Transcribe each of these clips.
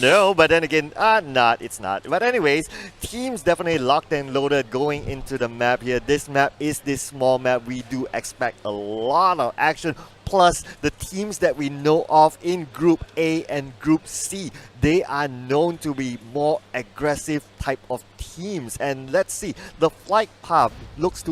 No, but then again, it's not. But anyways, teams definitely locked and loaded going into the map here. This map is this small map. We do expect a lot of action. Plus, the teams that we know of in Group A and Group C, they are known to be more aggressive type of teams. And let's see, the flight path looks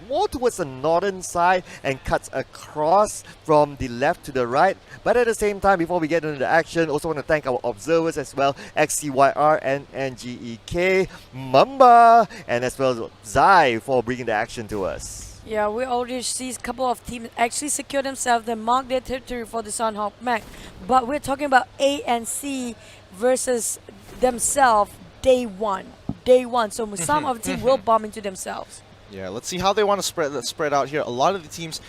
more towards the northern side and cuts across from the left to the right. But at the same time, before we get into the action, also want to thank our observers as well, XCYR and NGEK, Mamba, and as well as Zai for bringing the action to us. Yeah, we already see a couple of teams actually secure themselves, they mark their territory for the Sunhawk map. But we're talking about A and C versus themselves day one. So some of the team will bomb into themselves. Yeah, let's see how they want to spread out here. A lot of the teams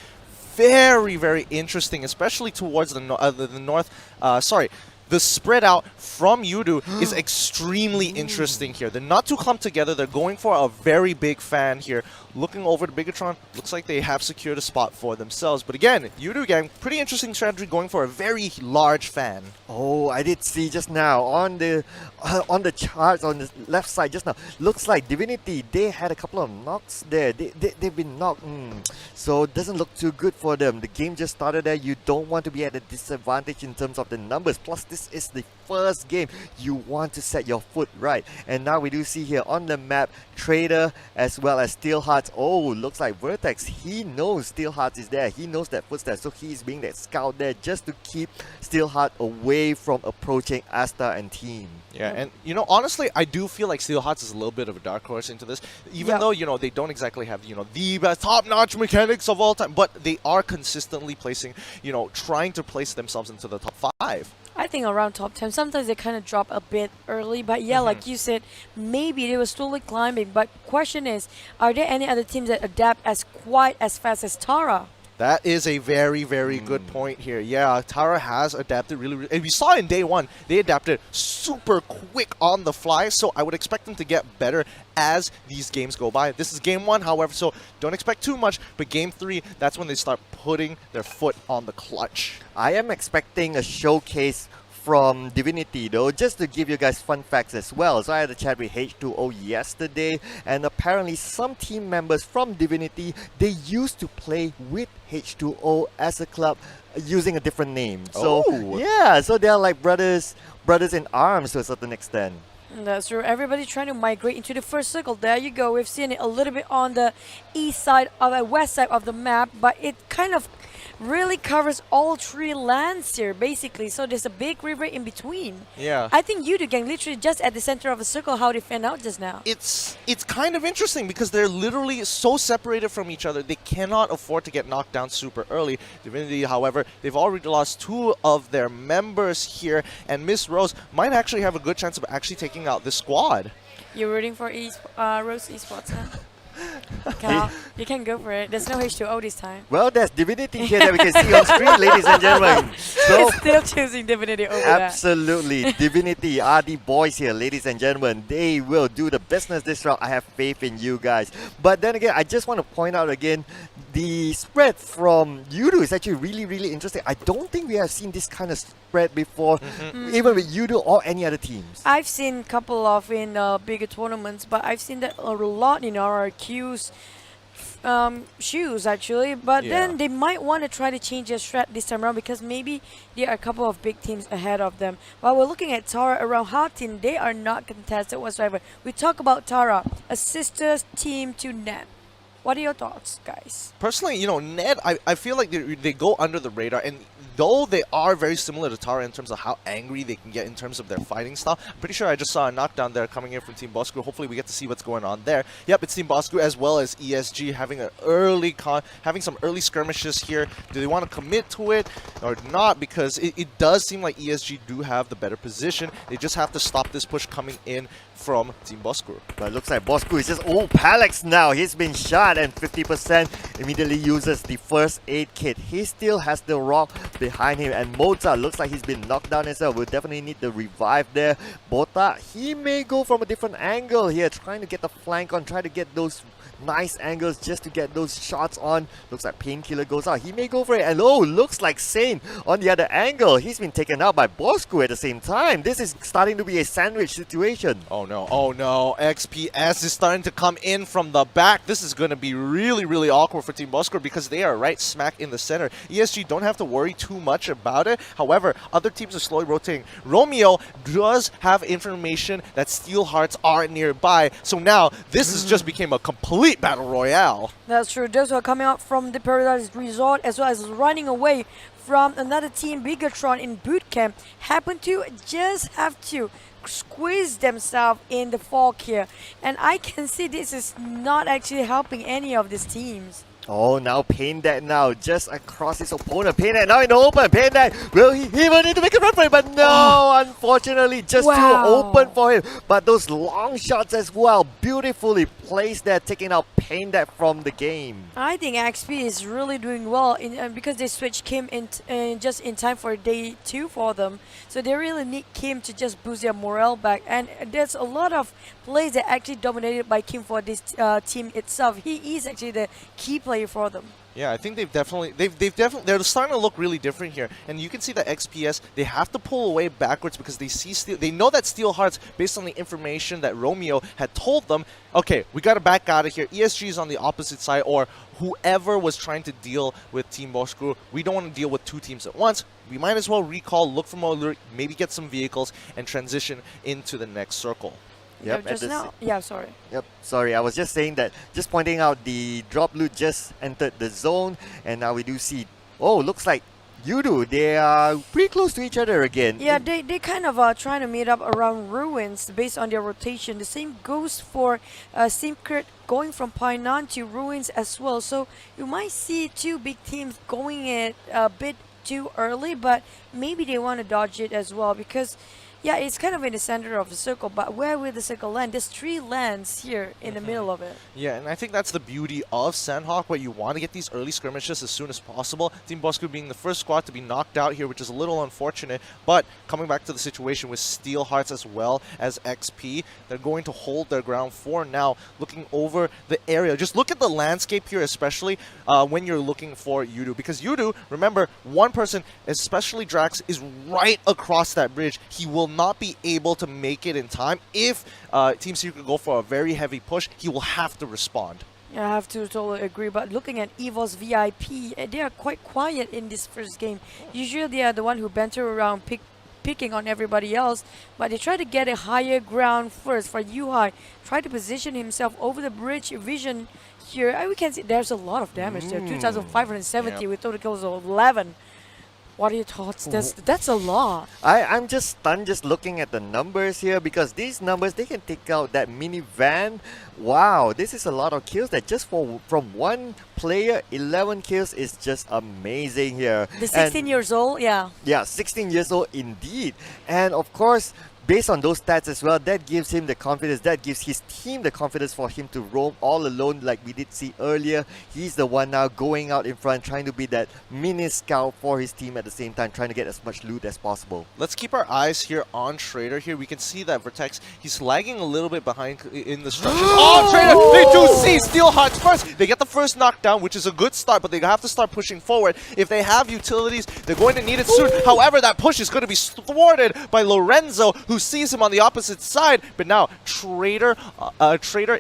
very, very interesting, especially towards the north. The spread out from Yoodo is extremely interesting here. They're not too clumped together. They're going for a very big fan here. Looking over to Bigetron, looks like they have secured a spot for themselves. But again, Yoodo gang, pretty interesting strategy going for a very large fan. Oh, I did see just now on the charts on the left side just now. Looks like Divinity, they had a couple of knocks there. They've been knocked. So it doesn't look too good for them. The game just started there. You don't want to be at a disadvantage in terms of the numbers. Plus, this is the first game. You want to set your foot right. And now we do see here on the map, Traitor as well as Steelheart. Oh, looks like Vertex, he knows Steelheart is there. He knows that footstep, so he's being that scout there just to keep Steelheart away from approaching Asta and team. Yeah, and you know, honestly, I do feel like Steelheart is a little bit of a dark horse into this, even though, you know, they don't exactly have, you know, the best top-notch mechanics of all time, but they are consistently placing, you know, trying to place themselves into the top 5. I think around top 10. Sometimes they kind of drop a bit early, but yeah, like you said, maybe they were slowly climbing. But question is, are there any other teams that adapt quite as fast as Tara? That is a very, very good point here. Yeah, Tara has adapted really, and we saw in day 1, they adapted super quick on the fly, so I would expect them to get better as these games go by. This is game 1, however, so don't expect too much, but game 3, that's when they start putting their foot on the clutch. I am expecting a showcase from Divinity though, just to give you guys fun facts as well. So I had a chat with H2O yesterday, and apparently some team members from Divinity, they used to play with H2O as a club using a different name. So yeah, so they're like brothers in arms to a certain extent. That's true. Everybody's trying to migrate into the first circle. There you go. We've seen it a little bit on the east side of the west side of the map, but it kind of really covers all 3 lands here, basically. So there's a big river in between. Yeah. I think Yoodo gang literally just at the center of a circle how they fan out just now. It's kind of interesting because they're literally so separated from each other. They cannot afford to get knocked down super early. Divinity, however, they've already lost 2 of their members here, and Miss Rose might actually have a good chance of actually taking out this squad. You're rooting for Rose Esports, huh? You can go for it. There's no H2O this time. Well, there's Divinity here that we can see on screen, ladies and gentlemen. So it's still choosing Divinity over absolutely. Divinity are the boys here, ladies and gentlemen. They will do the business this round. I have faith in you guys. But then again, I just want to point out again, the spread from Yoodo is actually really, really interesting. I don't think we have seen this kind of spread before, even with Yoodo or any other teams. I've seen a couple of in bigger tournaments, but I've seen that a lot in our Q's shoes actually. But then they might want to try to change their strat this time around because maybe there are a couple of big teams ahead of them. While we're looking at Tara around her team, they are not contested whatsoever. We talk about Tara, a sister team to NET. What are your thoughts, guys? Personally, you know, Ned, I feel like they go under the radar, and though they are very similar to Tara in terms of how angry they can get in terms of their fighting style, I'm pretty sure I just saw a knockdown there coming in from Team Bosskurr. Hopefully we get to see what's going on there. Yep, it's Team Bosskurr as well as ESG having some early skirmishes here. Do they want to commit to it or not? Because it does seem like ESG do have the better position. They just have to stop this push coming in from Team Bosskurr. But it looks like Bosskurr is just, Palex now. He's been shot and 50% immediately uses the first aid kit. He still has the rock. behind him. And Mozart looks like he's been knocked down as well. We'll definitely need the revive there. Bota, he may go from a different angle here, trying to get the flank on, try to get those nice angles just to get those shots on. Looks like Painkiller goes out. He may go for it. And oh, looks like Sane on the other angle. He's been taken out by Bosskurr at the same time. This is starting to be a sandwich situation. Oh no, oh no. XPS is starting to come in from the back. This is going to be really, really awkward for Team Bosskurr because they are right smack in the center. ESG don't have to worry too much about it. However, other teams are slowly rotating. Romeo does have information that Steel Hearts are nearby. So now, this has just became a complete battle royale. That's true. Those who are coming out from the Paradise Resort as well as running away from another team, Bigetron in boot camp, happen to just have to squeeze themselves in the fog here. And I can see this is not actually helping any of these teams. Oh, now Pain Dead now just across his opponent. Pain Dead now in the open. Pain Dead, will he will need to make a run for it? But no, unfortunately, just too open for him. But those long shots as well, beautifully placed there, taking out Pain Dead from the game. I think XP is really doing well in, because they switched Kim in just in time for day 2 for them. So they really need Kim to just boost their morale back. And there's a lot of plays that actually dominated by Kim for this team itself. He is actually the key player for them. Yeah, I think they're starting to look really different here, and you can see that XPS, they have to pull away backwards because they know that Steel Hearts, based on the information that Romeo had told them, okay, we got to back out of here. ESG is on the opposite side, or whoever was trying to deal with Team Bosskurr, we don't want to deal with 2 teams at once. We might as well recall, look for more, maybe get some vehicles and transition into the next circle. Yep, just now. Yeah, sorry. Yep, sorry. I was just saying that, just pointing out the drop loot just entered the zone, and now we do see. Oh, looks like Yoodo. They are pretty close to each other again. Yeah, they kind of are trying to meet up around Ruins based on their rotation. The same goes for Syndicate going from Painan to Ruins as well. So you might see 2 big teams going it a bit too early, but maybe they want to dodge it as well because. Yeah, it's kind of in the center of the circle, but where will the circle land? There's 3 lands here in the middle of it. Yeah, and I think that's the beauty of Sandhawk, where you want to get these early skirmishes as soon as possible. Team Bosskurr being the first squad to be knocked out here, which is a little unfortunate, but coming back to the situation with Steel Hearts as well as XP, they're going to hold their ground for now, looking over the area. Just look at the landscape here, especially when you're looking for Yoodo, because Yoodo, remember, one person, especially Drax, is right across that bridge. He will not be able to make it in time. If Team Secret go for a very heavy push, he will have to respond. Yeah, I have to totally agree, but looking at EVOS VIP, they are quite quiet in this first game. Usually they are the one who banter around picking on everybody else, but they try to get a higher ground first. For Yuhai, try to position himself over the bridge. Vision here, we can see there's a lot of damage there, 2,570 with total kills of 11. What are your thoughts? That's a lot. I'm just stunned just looking at the numbers here, because these numbers, they can take out that minivan. Wow, this is a lot of kills that just from one player. 11 kills is just amazing here. The 16 years old, yeah. Yeah, 16 years old indeed. And of course, based on those stats as well, that gives him the confidence, that gives his team the confidence for him to roam all alone like we did see earlier. He's the one now going out in front, trying to be that mini scout for his team at the same time, trying to get as much loot as possible. Let's keep our eyes here on Traitor here. We can see that Vertex, he's lagging a little bit behind in the structure. Oh, Traitor! They do see Steel Hearts first! They get the first knockdown, which is a good start, but they have to start pushing forward. If they have utilities, they're going to need it soon. However, that push is going to be thwarted by Lorenzo, who sees him on the opposite side. But now Traitor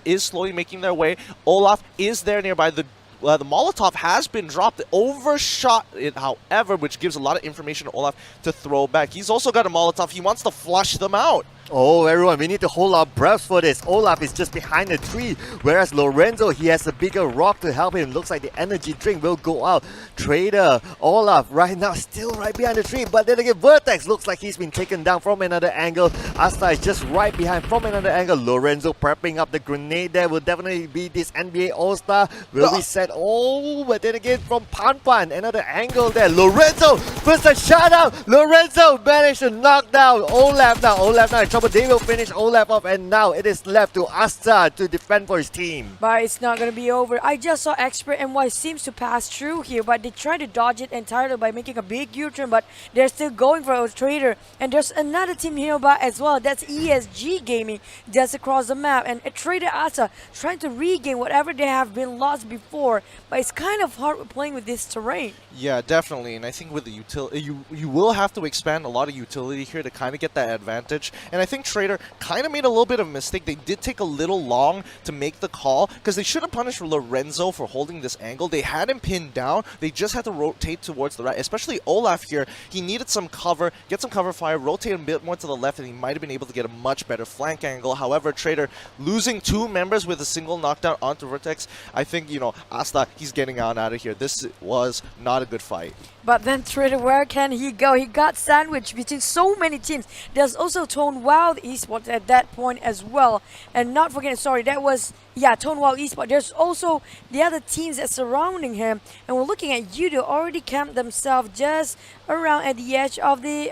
is slowly making their way. Olaf is there nearby. The Molotov has been dropped, overshot it, however, which gives a lot of information to Olaf to throw back. He's also got a Molotov. He wants to flush them out. Oh, everyone, we need to hold our breaths for this. Olaf is just behind the tree, whereas Lorenzo, he has a bigger rock to help him. Looks like the energy drink will go out. Traitor, Olaf, right now, still right behind the tree. But then again, Vertex looks like he's been taken down from another angle. Asta is just right behind from another angle. Lorenzo prepping up the grenade there. Will definitely be this NBA All-Star. Will be set. Oh, but then again, from Pan, another angle there. Lorenzo, first a shut out. Lorenzo managed to knock down Olaf now. Olaf now trouble. They will finish Olaf off, and now it is left to Asta to defend for his team. But it's not going to be over. I just saw XPERT and Y seems to pass through here, but they try to dodge it entirely by making a big U-turn, but they're still going for a Traitor. And there's another team nearby as well. That's ESG Gaming just across the map. And a Traitor Asta trying to regain whatever they have been lost before. But it's kind of hard playing with this terrain. Yeah, definitely. And I think with the utility, you will have to expand a lot of utility here to kind of get that advantage. And I think Traitor kind of made a little bit of a mistake. They did take a little long to make the call because they should have punished Lorenzo for holding this angle. They had him pinned down. They just had to rotate towards the right, especially Olaf here. He needed some cover, get some cover fire, rotate a bit more to the left, and he might have been able to get a much better flank angle. However, Traitor losing 2 members with a single knockdown onto Vertex, I think, you know, Asta, he's getting out of here. This was not a good fight. But then Traitor, where can he go? He got sandwiched between so many teams. There's also Tone Wild Esports at that point as well. And not forgetting, sorry, that was, yeah, Tone Wild Esports. There's also the other teams that surrounding him. And we're looking at Yoodo already camped themselves just around at the edge of the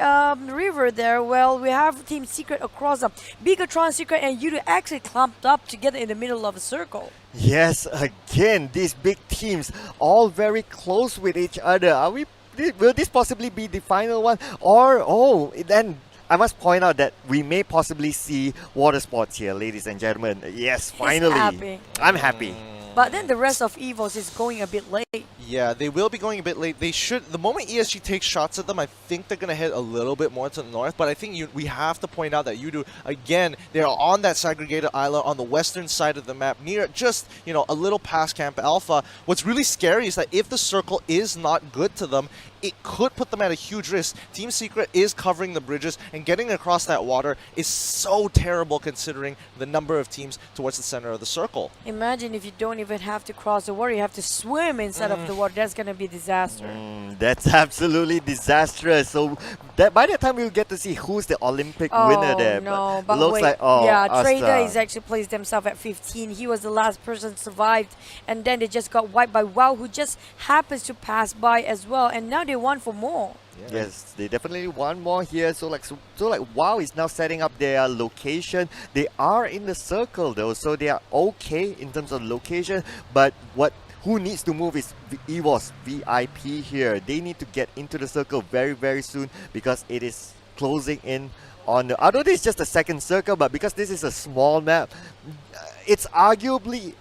river there. Well, we have Team Secret across them. Bigetron, Secret, and Yoodo actually clumped up together in the middle of a circle. Yes, again, these big teams all very close with each other. Will this possibly be the final one? Or, then I must point out that we may possibly see water sports here, ladies and gentlemen. Yes, finally. Happy. I'm happy. But then the rest of EVOS is going a bit late. Yeah, they will be going a bit late. They should. The moment ESG takes shots at them, I think they're going to head a little bit more to the north. But I think we have to point out that Yoodo, again, they are on that segregated island on the western side of the map, near just, you know, a little past Camp Alpha. What's really scary is that if the circle is not good to them, it could put them at a huge risk. Team Secret is covering the bridges, and getting across that water is so terrible considering the number of teams towards the center of the circle. Imagine if you don't even have to cross the water, you have to swim inside of the water. That's going to be a disaster. That's absolutely disastrous. So that by the time we'll get to see who's the Olympic winner there. No, but looks wait. like, yeah, Traitor Asta. is actually placed himself at 15. He was the last person survived, and then they just got wiped by WoW, who just happens to pass by as well. And now they want for more. Yeah. Yes, they definitely want more here. So like WoW is now setting up their location. They are in the circle though, so they are okay in terms of location. But who needs to move is EVOS VIP here. They need to get into the circle very, very soon because it is closing in on the. Although this is just a second circle, but because this is a small map, it's arguably.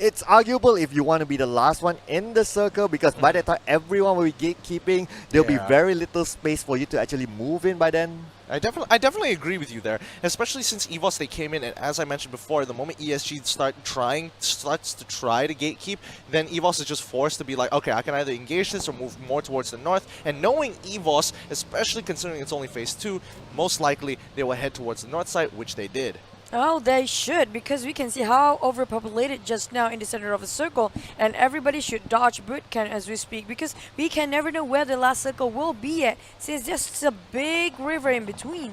It's arguable if you want to be the last one in the circle, because by the time everyone will be gatekeeping, there'll be very little space for you to actually move in by then. I definitely agree with you there, especially since EVOS, they came in, and as I mentioned before, the moment ESG starts to try to gatekeep, then EVOS is just forced to be like, okay, I can either engage this or move more towards the north. And knowing EVOS, especially considering it's only phase 2, most likely they will head towards the north side, which they did. Oh, they should, because we can see how overpopulated just now in the center of a circle, and everybody should dodge bootcamp as we speak, because we can never know where the last circle will be at, since there's just a big river in between.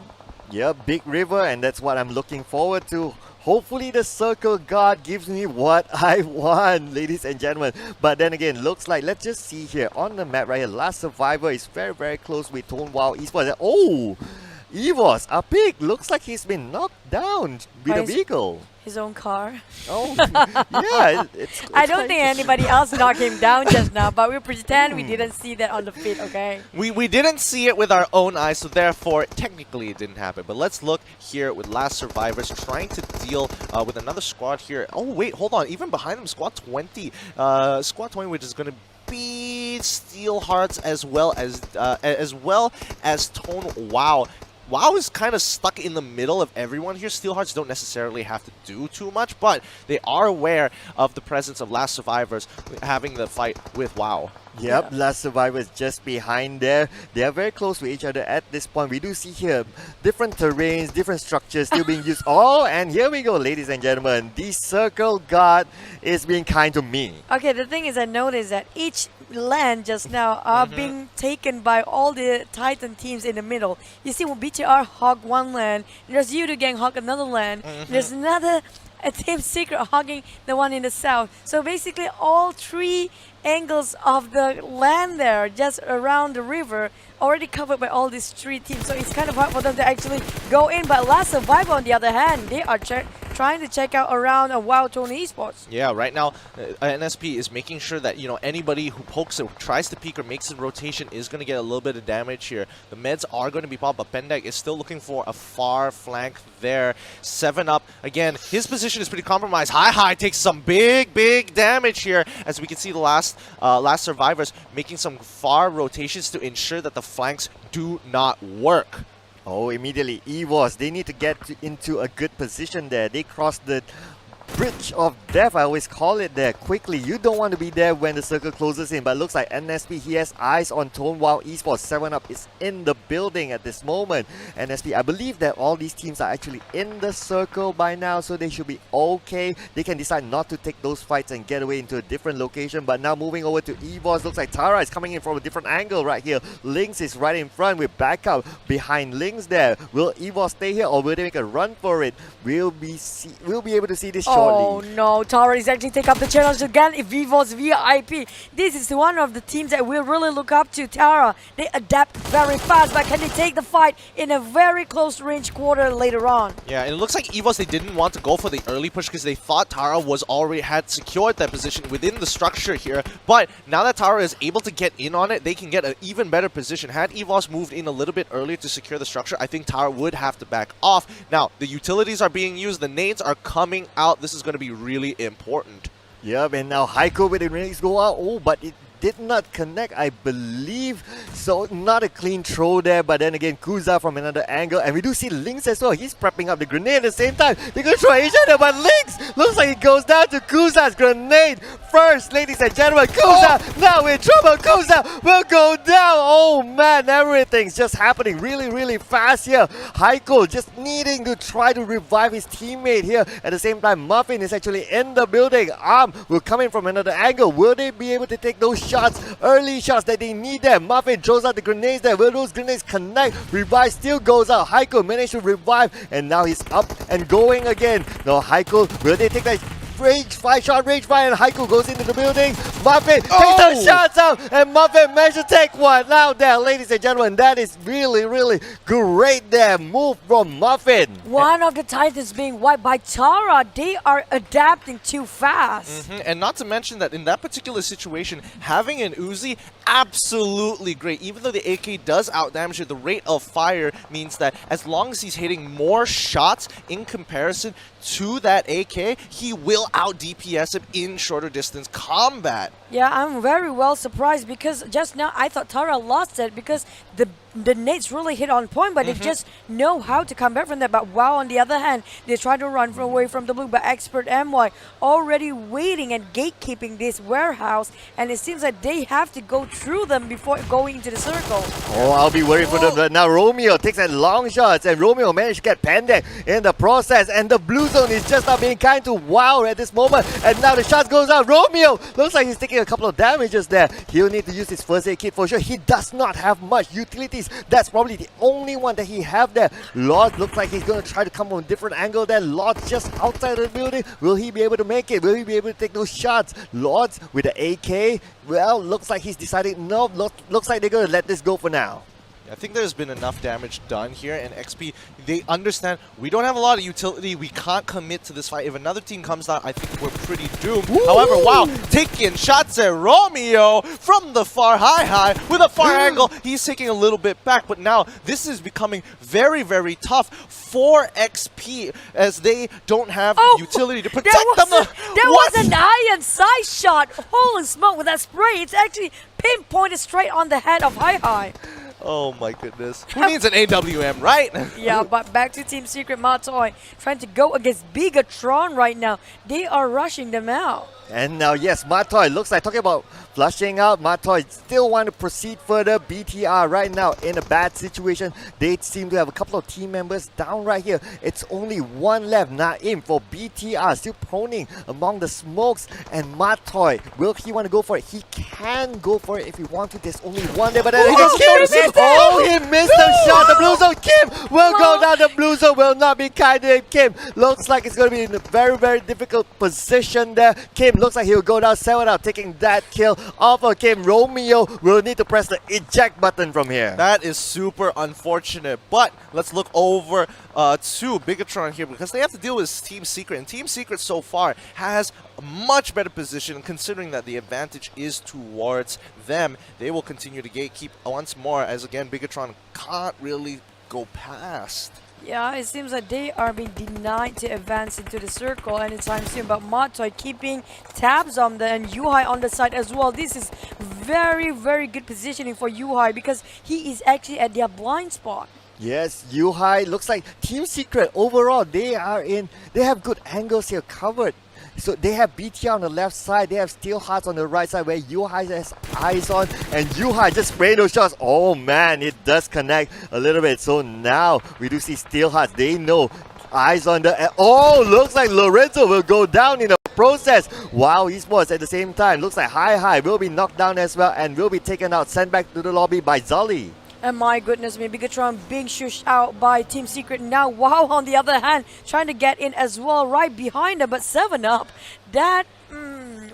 Yeah, big river, and that's what I'm looking forward to. Hopefully the circle god gives me what I want, ladies and gentlemen. But then again, looks like, let's just see here on the map right here, last survivor is very, very close with Tone Wild Esports. Oh! EVOS, a pig, looks like he's been knocked down with a vehicle. His own car. Oh, yeah. It's I don't think anybody else knocked him down just now, but we pretend we didn't see that on the feed, okay? We didn't see it with our own eyes, so therefore, technically it didn't happen. But let's look here with last survivors trying to deal with another squad here. Oh, wait, hold on. Even behind them, Squad 20. Squad 20, which is going to be Steelhearts as well as Tone. Wow. WoW is kind of stuck in the middle of everyone here. Steelhearts don't necessarily have to do too much, but they are aware of the presence of Last Survivors having the fight with WoW. Yep, Last Survivor is just behind there. They are very close to each other at this point. We do see here different terrains, different structures still being used. Oh, and here we go, ladies and gentlemen. The Circle God is being kind to me. Okay, the thing is, I noticed that each land just now are being taken by all the Titan teams in the middle. You see, when BTR hog one land, there's Yoodo gang hog another land, there's another Team Secret hogging the one in the south. So basically all 3 angles of the land there, just around the river, already covered by all these 3 teams, so it's kind of hard for them to actually go in. But Last Survivor, on the other hand, they are trying to check out around a WoW Tony Esports. Yeah, right now NSP is making sure that anybody who pokes or tries to peek or makes a rotation is going to get a little bit of damage here. The meds are going to be popped, but Pendek is still looking for a far flank there. 7UP again. His position is pretty compromised. Hi takes some big damage here, as we can see the last survivors making some far rotations to ensure that the flanks do not work. Oh, immediately EVOS, they need to get into a good position there. They crossed the bridge of death, I always call it there, quickly. You don't want to be there when the circle closes in, but it looks like NSP, he has eyes on Tone while Esports. 7UP is in the building at this moment. NSP, I believe that all these teams are actually in the circle by now, so they should be okay. They can decide not to take those fights and get away into a different location, but now moving over to EVOS, looks like Tara is coming in from a different angle right here. Lynx is right in front with backup behind Lynx there. Will EVOS stay here or will they make a run for it? We'll be able to see this shortly. Oh no, Tara is actually take up the challenge again. If EVOS VIP, this is one of the teams that we really look up to. Tara, they adapt very fast, but can they take the fight in a very close range quarter later on? Yeah, and it looks like EVOS, they didn't want to go for the early push because they thought Tara had secured that position within the structure here. But now that Tara is able to get in on it, they can get an even better position. Had EVOS moved in a little bit earlier to secure the structure, I think Tara would have to back off. Now, the utilities are being used, the nades are coming out. This is going to be really important. Yep, and now Heiko with the grenades go out. Oh, but it did not connect, I believe. So not a clean throw there, but then again, Kuza from another angle. And we do see Lynx as well. He's prepping up the grenade at the same time. They're going to try each other, but Lynx looks like it goes down to Kuza's grenade first, ladies and gentlemen. Kuza now in trouble. Kuza will go down. Oh man, everything's just happening really fast here. Heiko just needing to try to revive his teammate here. At the same time, Muffin is actually in the building. Arm will come in from another angle. Will they be able to take those shots, early shots that they need there? Muffin throws out the grenades there. Will those grenades connect? Revive still goes out. Heiko managed to revive, and now he's up and going again. Now Heiko, will they take that range 5 shot, range 5, and Heiko goes into the building. Muffin takes some shots out, and Muffin managed to take one out there, ladies and gentlemen. That is really great there. Move from Muffin. One of the Titans being wiped by Tara. They are adapting too fast. And not to mention that in that particular situation, having an Uzi, absolutely great. Even though the AK does outdamage it, the rate of fire means that as long as he's hitting more shots in comparison to that AK, he will out DPS him in shorter distance combat. Yeah, I'm very well surprised because just now I thought Tara lost it because the nades really hit on point, but they just know how to come back from that. But WoW, on the other hand, they try to run away from the blue, but XPERT MY already waiting and gatekeeping this warehouse, and it seems like they have to go through them before going into the circle. Oh, I'll be worried for them. But now Romeo takes that long shots, and Romeo managed to get Pendek in the process, and the blue zone is just not being kind to WoW at this moment. And now the shots goes out. Romeo looks like he's taking a couple of damages there. He'll need to use his first aid kit for sure. He does not have much utilities. That's probably the only one that he have there. Lord looks like he's going to try to come from a different angle there. Lord's just outside of the building. Will he be able to make it? Will he be able to take those shots? Lord's with the AK. Well, looks like he's decided no. Looks like they're going to let this go for now. I think there's been enough damage done here, and XP, they understand we don't have a lot of utility. We can't commit to this fight. If another team comes down, I think we're pretty doomed. Woo! However, wow, taking shots at Romeo from the far high with a far angle. He's taking a little bit back, but now this is becoming very tough for XP as they don't have utility to protect them. There was an iron side shot. Holy smoke, with that spray, it's actually pinpointed straight on the head of Hi. Oh my goodness. Who needs an AWM, right? Yeah, but back to Team Secret Matoy, trying to go against Bigetron right now. They are rushing them out. And now, yes, Matoy looks like talking about flushing out. Matoy still want to proceed further. BTR right now in a bad situation. They seem to have a couple of team members down right here. It's only one left. Naim for BTR, still proning among the smokes. And Matoy, will he want to go for it? He can go for it if he wants to. There's only one there, but then he gets killed. missed it! Oh, he missed the shot. The blue zone. Kim will go down. The blue zone will not be kind to him. Kim looks like it's going to be in a very, very difficult position there. Kim looks like he'll go down 7 out, taking that kill off of Kim. Romeo will need to press the eject button from here. That is super unfortunate, but let's look over to Bigetron here because they have to deal with Team Secret, and Team Secret so far has a much better position considering that the advantage is towards them. They will continue to gatekeep once more as again Bigetron can't really go past. Yeah, it seems like they are being denied to advance into the circle anytime soon. But Matoy keeping tabs on them and Yuhai on the side as well. This is very, very good positioning for Yuhai because he is actually at their blind spot. Yes, Yuhai looks like Team Secret overall. They have good angles here covered. So they have BT on the left side, they have Steel Hearts on the right side where Yuhai has eyes on, and Yuhai just spraying those shots. Oh man, it does connect a little bit. So now we do see Steel Hearts. They know eyes on the... Oh, looks like Lorenzo will go down in the process. Wow, Esports at the same time. Looks like High will be knocked down as well and will be taken out, sent back to the lobby by Zully. And my goodness me, Bigetron being shushed out by Team Secret now. Wow, on the other hand, trying to get in as well right behind them, but 7-up, that,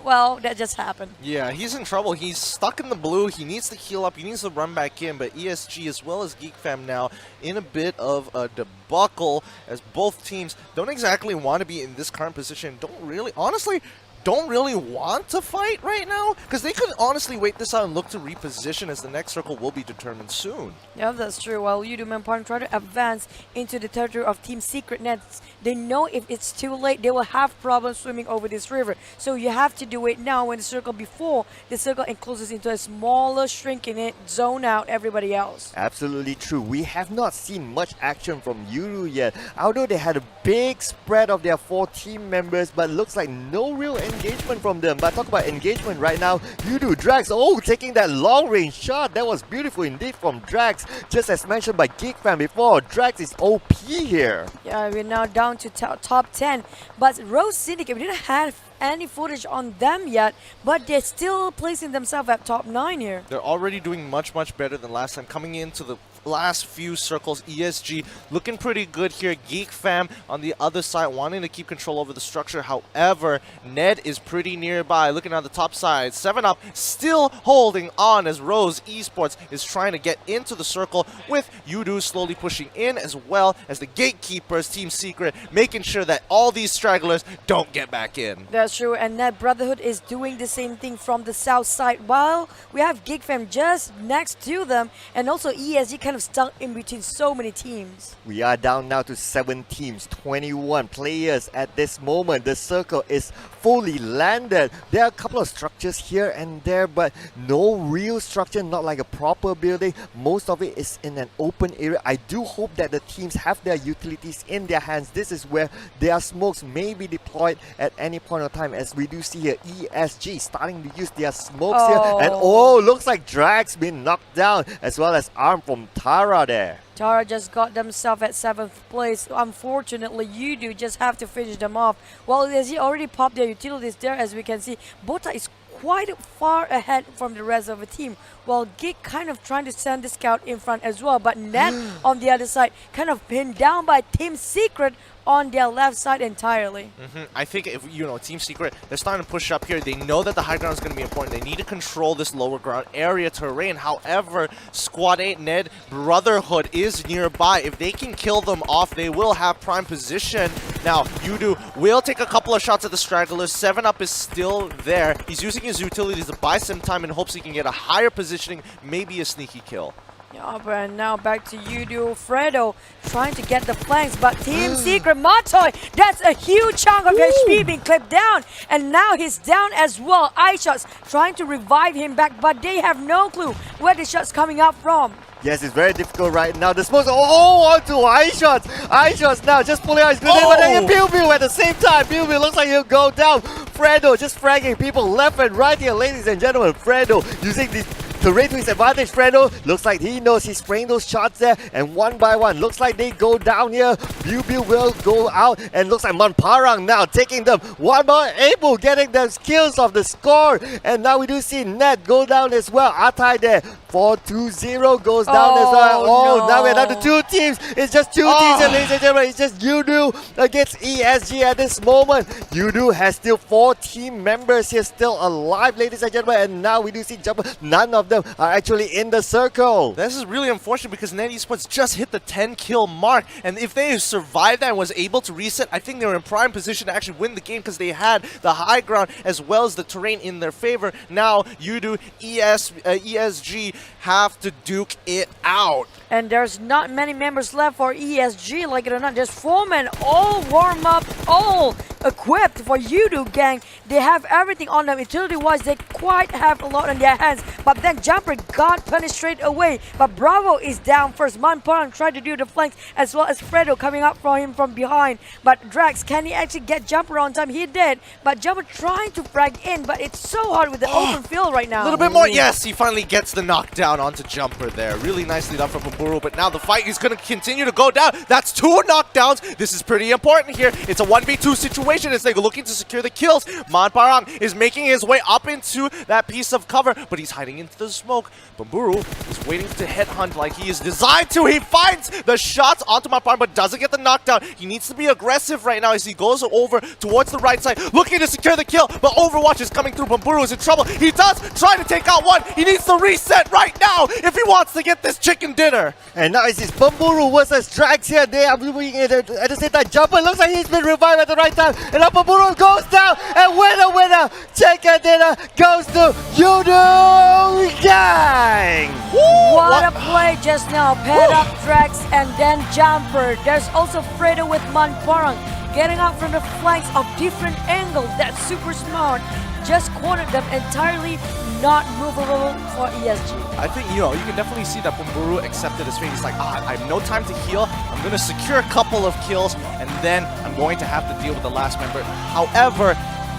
well, that just happened. Yeah, he's in trouble. He's stuck in the blue. He needs to heal up. He needs to run back in, but ESG as well as Geek Fam now in a bit of a debacle as both teams don't exactly want to be in this current position. Don't really want to fight right now because they could honestly wait this out and look to reposition as the next circle will be determined soon. Yeah, that's true. While Yoodo and Pan try to advance into the territory of Team Secret Nets, they know if it's too late, they will have problems swimming over this river. So you have to do it now when the circle before the circle encloses into a smaller, shrinking it, zone out everybody else. Absolutely true. We have not seen much action from Yoodo yet. Although they had a big spread of their 4 team members, but looks like no real engagement from them. But talk about engagement right now. Yoodo, Drax, oh, taking that long range shot. That was beautiful indeed from Drax. Just as mentioned by Geek Fan before, Drax is OP here. Yeah, we're now down to top 10. But Rose Syndicate, we didn't have any footage on them yet, but they're still placing themselves at top 9 here. They're already doing much better than last time. Coming into the last few circles, ESG looking pretty good here. Geek Fam on the other side wanting to keep control over the structure. However, Ned is pretty nearby. Looking on the top side, 7-up still holding on as Rose Esports is trying to get into the circle with Yoodo slowly pushing in as well as the gatekeepers, Team Secret, making sure that all these stragglers don't get back in. That's true, and Ned Brotherhood is doing the same thing from the south side while we have Geek Fam just next to them, and also ESG kind of stuck in between so many teams. We are down now to 7 teams, 21 players at this moment. The circle is fully landed. There are a couple of structures here and there, but no real structure, not like a proper building. Most of it is in an open area. I do hope that the teams have their utilities in their hands. This is where their smokes may be deployed at any point of time, as we do see here ESG starting to use their smokes here. And oh, looks like Drag's been knocked down, as well as Arm from Tara there. Tara just got themselves at 7th place. Unfortunately, Yoodo just have to finish them off. Well, ESG already popped their utilities there, as we can see. Bota is quite far ahead from the rest of the team, while Geek kind of trying to send the scout in front as well. But Ned on the other side kind of pinned down by Team Secret on their left side entirely. I think if, Team Secret, they're starting to push up here. They know that the high ground is going to be important. They need to control this lower ground area terrain. However, Squad 8 Ned Brotherhood is nearby. If they can kill them off, they will have prime position. Now, Yoodo will take a couple of shots at the stragglers. 7-up is still there. He's using his utilities to buy some time in hopes he can get a higher positioning, maybe a sneaky kill. Yeah, but now back to Yoodo. Fredo trying to get the flanks, but Team Secret, Matoy, that's a huge chunk of HP being clipped down, and now he's down as well. iShots trying to revive him back, but they have no clue where the shot's coming up from. Yes, it's very difficult right now. The smokes, onto iShots. iShots now just pulling out his grenade, but then Pew at the same time. Pew looks like he'll go down. Fredo just fragging people left and right here, ladies and gentlemen. Fredo using this terrain to his advantage. Fredo looks like he knows he's spraying those shots there, and one by one looks like they go down here. Pew will go out, and looks like Manparang now taking them. One more getting the kills of the score, and now we do see Ned go down as well. Atai there 4-2-0 goes down as well. Oh, Now we're down to no. 2 teams. It's just 2 teams, and ladies and gentlemen. It's just Yoodo against ESG at this moment. Yoodo has still 4 team members here still alive, ladies and gentlemen. And now we do see Jumper. None of them are actually in the circle. This is really unfortunate because DivinityEsports just hit the 10 kill mark, and if they survived that and was able to reset, I think they were in prime position to actually win the game because they had the high ground as well as the terrain in their favor. Now Yoodo, ESG have to duke it out. And there's not many members left for ESG, like it or not. There's 4 men, all warm up, all equipped for Yoodo gang. They have everything on them. Utility-wise, they quite have a lot on their hands. But then Jumper got punished straight away. But Bravo is down first. Manparang tried to do the flanks, as well as Fredo coming up for him from behind. But Drax, can he actually get Jumper on time? He did. But Jumper trying to frag in, but it's so hard with the open field right now. A little bit more. Yes, he finally gets the knockdown onto Jumper there. Really nicely done from Bamburu, but now the fight is going to continue to go down. That's 2 knockdowns. This is pretty important here. It's a 1v2 situation as they're looking to secure the kills. Manparang is making his way up into that piece of cover, but he's hiding into the smoke. Bamburu is waiting to headhunt like he is designed to. He finds the shots onto Manparang, but doesn't get the knockdown. He needs to be aggressive right now as he goes over towards the right side, looking to secure the kill, but Overwatch is coming through. Bamburu is in trouble. He does try to take out one. He needs to reset right now if he wants to get this chicken dinner. And now it's Bamburu versus Drax here. They are moving at the same time. Jumper looks like he's been revived at the right time. And now Bamburu goes down. And winner, chicken dinner goes to Yoodo gang. What a play just now. Paired up Drax and then Jumper. There's also Fredo with Manparang getting out from the flanks of different angles. That's super smart. Just cornered them entirely, not movable for ESG. I think, you can definitely see that Bamburu accepted his fate. He's like, I have no time to heal. I'm going to secure a couple of kills, and then I'm going to have to deal with the last member. However,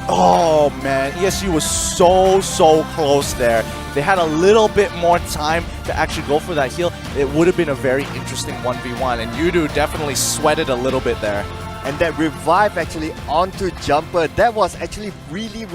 oh man, ESG was so close there. If they had a little bit more time to actually go for that heal, it would have been a very interesting 1v1, and Yoodo definitely sweated a little bit there. And that revive actually onto Jumper. That was actually really